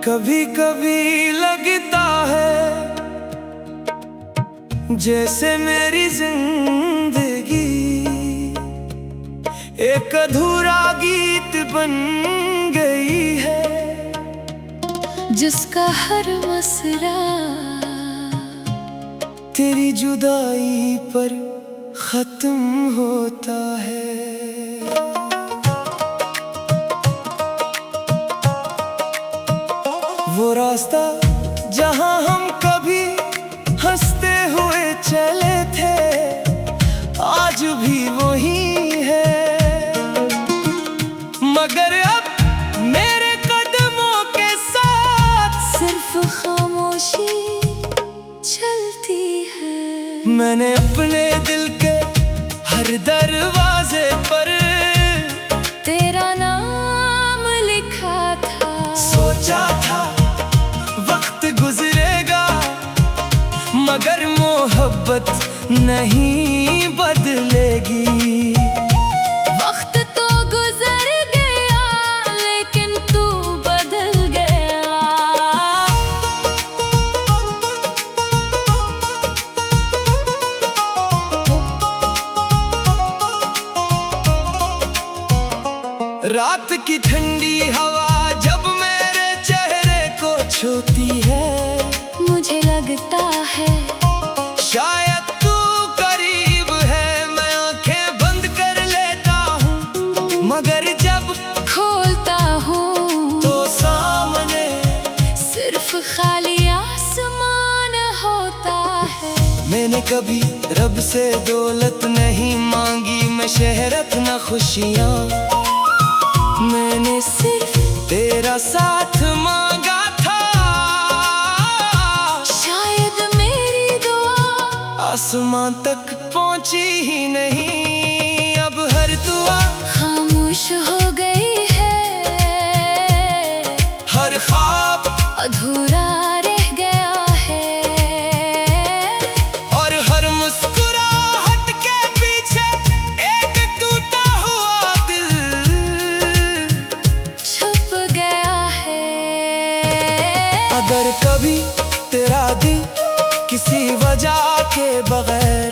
कभी कभी लगता है जैसे मेरी जिंदगी एक अधूरा गीत बन गई है, जिसका हर मसला तेरी जुदाई पर खत्म होता है। वो रास्ता जहां हम कभी हंसते हुए चले थे, आज भी वही है, मगर अब मेरे कदमों के साथ सिर्फ खामोशी चलती है। मैंने अपने दिल के हर दरवाजे पर तेरा नाम लिखा था। सोचा था वक्त गुजरेगा, मगर मोहब्बत नहीं बदलेगी। वक्त तो गुजर गया लेकिन तू बदल गया। रात की ठंडी हवा जब मेरे चेहरे को छूती है, मुझे लगता है शायद तू करीब है। मैं आंखें बंद कर लेता हूँ, मगर जब खोलता हूँ तो सामने सिर्फ खाली आसमान होता है। मैंने कभी रब से दौलत नहीं मांगी, मैं शहरत न खुशियाँ, मैंने सिर्फ तेरा साथ मांगा था। शायद मेरी दुआ आसमान तक पहुंची ही नहीं, अब हर दुआ खामोश हो गई है। हर ख्वाब अधूरा रह गया है और हर मुस्कुराहट के पीछे एक टूटा हुआ दिल छुप गया है। अगर कभी तेरा दिल किसी वजह के बगैर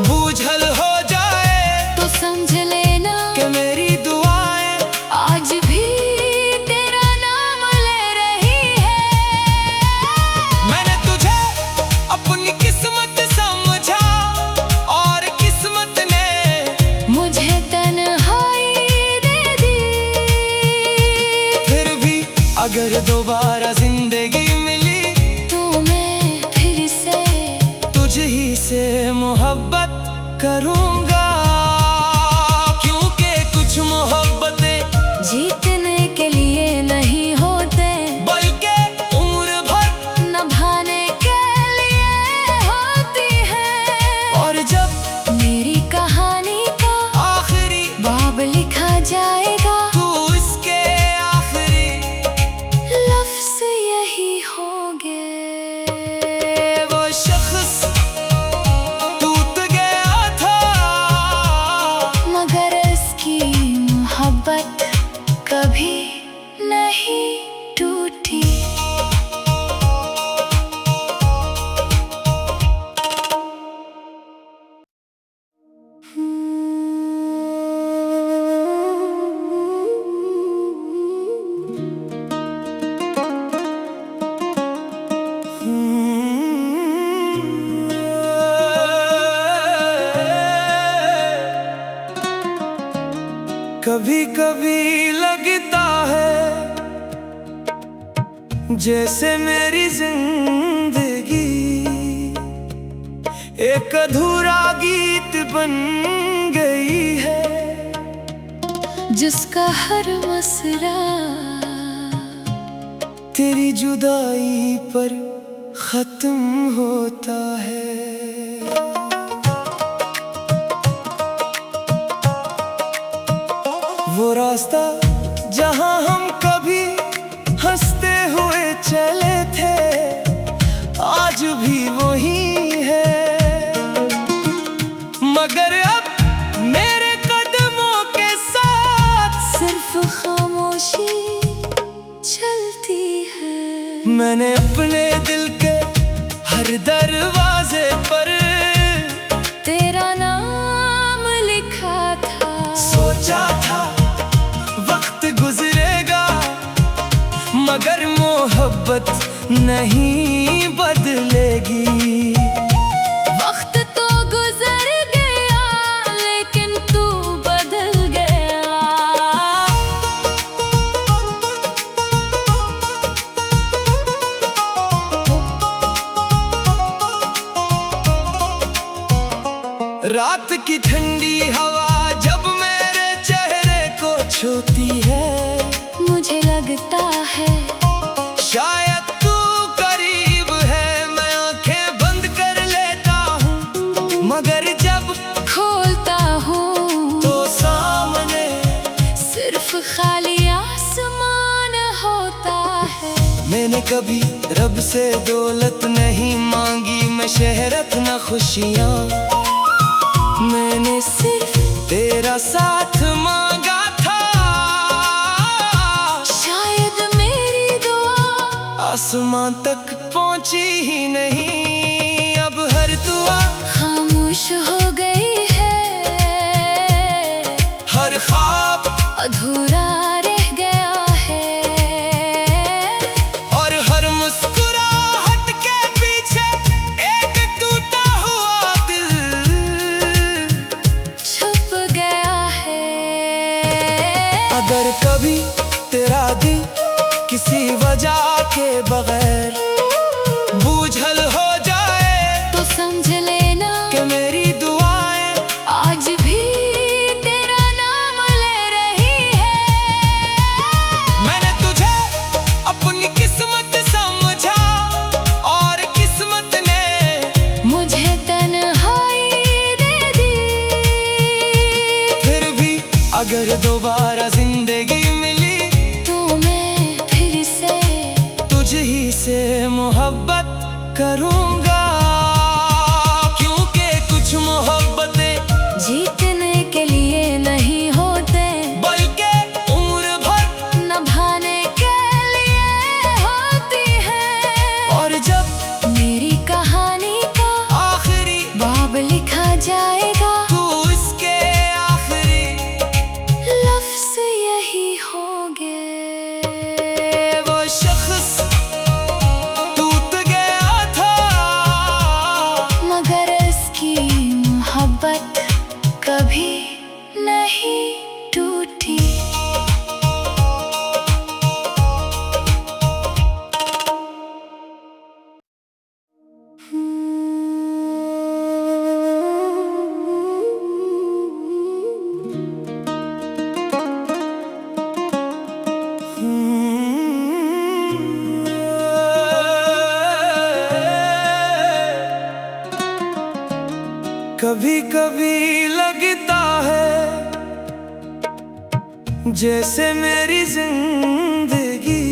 बूझल हो जाए, तो समझ लेना कि मेरी दुआएं आज भी तेरा नाम ले रही है। मैंने तुझे अपनी किस्मत समझा और किस्मत ने मुझे तन्हाई दे दी। फिर भी अगर दोबारा जिंदगी मिली, तो मैं फिर से तुझ ही से मोहब्बत करूंगा, क्योंकि कुछ मोहब्बतें जीतने के लिए नहीं होते, बल्कि उम्र भर निभाने के लिए होती है। और जब मेरी कहानी का आखिरी बाब लिखा जाएगा, तू इसके आखिरी लफ्ज़ यही होंगे। वो शख्स टूट गया था, मगर इसकी मोहब्बत कभी नहीं टूटी। कभी कभी लगता है जैसे मेरी जिंदगी एक अधूरा गीत बन गई है, जिसका हर मसला तेरी जुदाई पर खत्म होता है। वो रास्ता जहां हम कभी हंसते हुए चले थे, आज भी वही है, मगर अब मेरे कदमों के साथ सिर्फ खामोशी चलती मैंने अपने दिल के हर दरवाजे पर तेरा नाम लिखा था। सोचा था वक्त गुजरेगा मगर मोहब्बत नहीं बदलेगी। वक्त तो गुजर गया लेकिन तू बदल गया। रात की ठंडी हवा जब मेरे चेहरे को छूती है, मुझे लगता है शायद तू करीब है। मैं आंखें बंद कर लेता हूँ मगर जब खोलता हूँ तो सामने सिर्फ खाली आसमान होता है। मैंने कभी रब से दौलत नहीं मांगी, मैं शहरत न खुशियाँ, मैंने सिर्फ तेरा साथ मांगा था। शायद मेरी दुआ आसमान तक पहुंची ही नहीं, अब हर दुआ खामोश हो गई है। हर ख्वाब अधूरा रह गया है और हर मुस्कुराहट के पीछे एक टूटा हुआ दिल छुप गया है। अगर कभी तेरा दिल किसी वजह के बगैर बूझल हो जाए तो समझ लेना कि मेरी दुआएं आज भी तेरा नाम ले रही है। मैंने तुझे अपनी किस्मत समझा और किस्मत ने मुझे तन्हाई दे दी। फिर भी अगर दोबारा जिंदगी मिली तो मैं फिर से तुझ ही से मोहब्बत करूंगा, क्योंकि कुछ मोहब्बतें जीतने के लिए नहीं होते बल्कि उम्र भर निभाने के लिए होती है। और जब मेरी कहानी का आखिरी बाब लिखा जाएगा तू इसके आखिरी लफ्ज़ यही होंगे। वो शख्स टूट गया था मगर इसकी मोहब्बत कभी नहीं टूटी। कभी कभी लगता है जैसे मेरी जिंदगी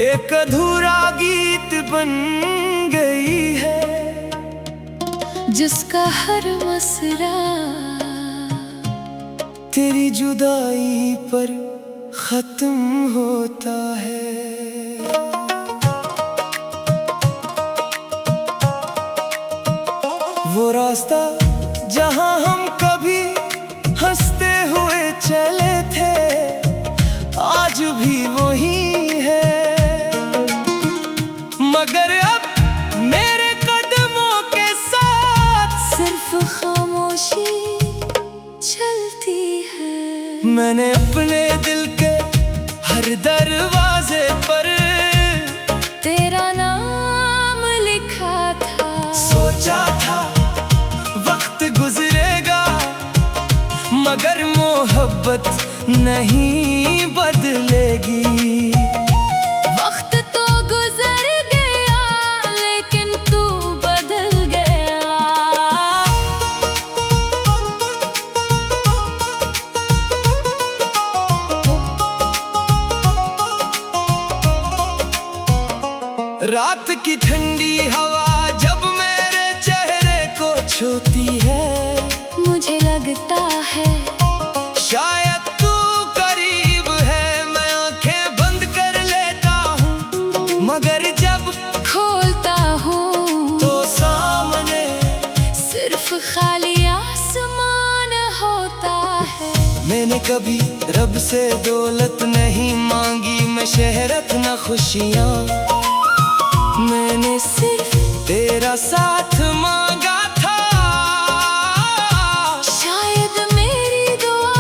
एक अधूरा गीत बन गई है, जिसका हर मसला तेरी जुदाई पर खत्म होता है। वो रास्ता जहां हम कभी हंसते हुए चले थे आज भी वही है, मगर अब मेरे कदमों के साथ सिर्फ खामोशी चलती है। मैंने अपने दिल के हर दरवाजे पर तेरा नाम लिखा था। सोचा था वक्त गुजरेगा मगर मोहब्बत नहीं बदलेगी। वक्त तो गुजर गया लेकिन तू बदल गया। रात की ठंडी हवा जब मेरे चेहरे को छूती है, मुझे लगता है शायद तू करीब है। मैं आंखें बंद कर लेता हूँ मैंने कभी रब से दौलत नहीं मांगी, मैं शहरत न खुशियाँ। मैंने सिर्फ तेरा साथ मांगा था। शायद मेरी दुआ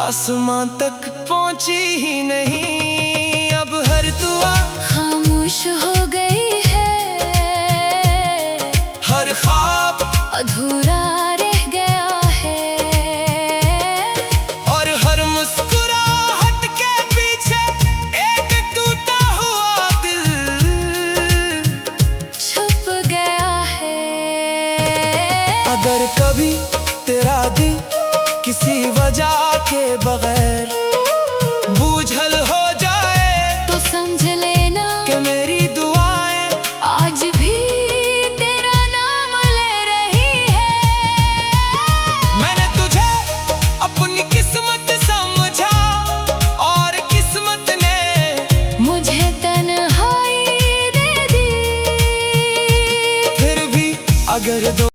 आसमां तक पहुंची ही नहीं, अब हर दुआ खामोश हो गई है। हर ख्वाब अधूरा रह गया है। और हर मुस्कुराहट के पीछे एक टूटा हुआ दिल छुप गया है। अगर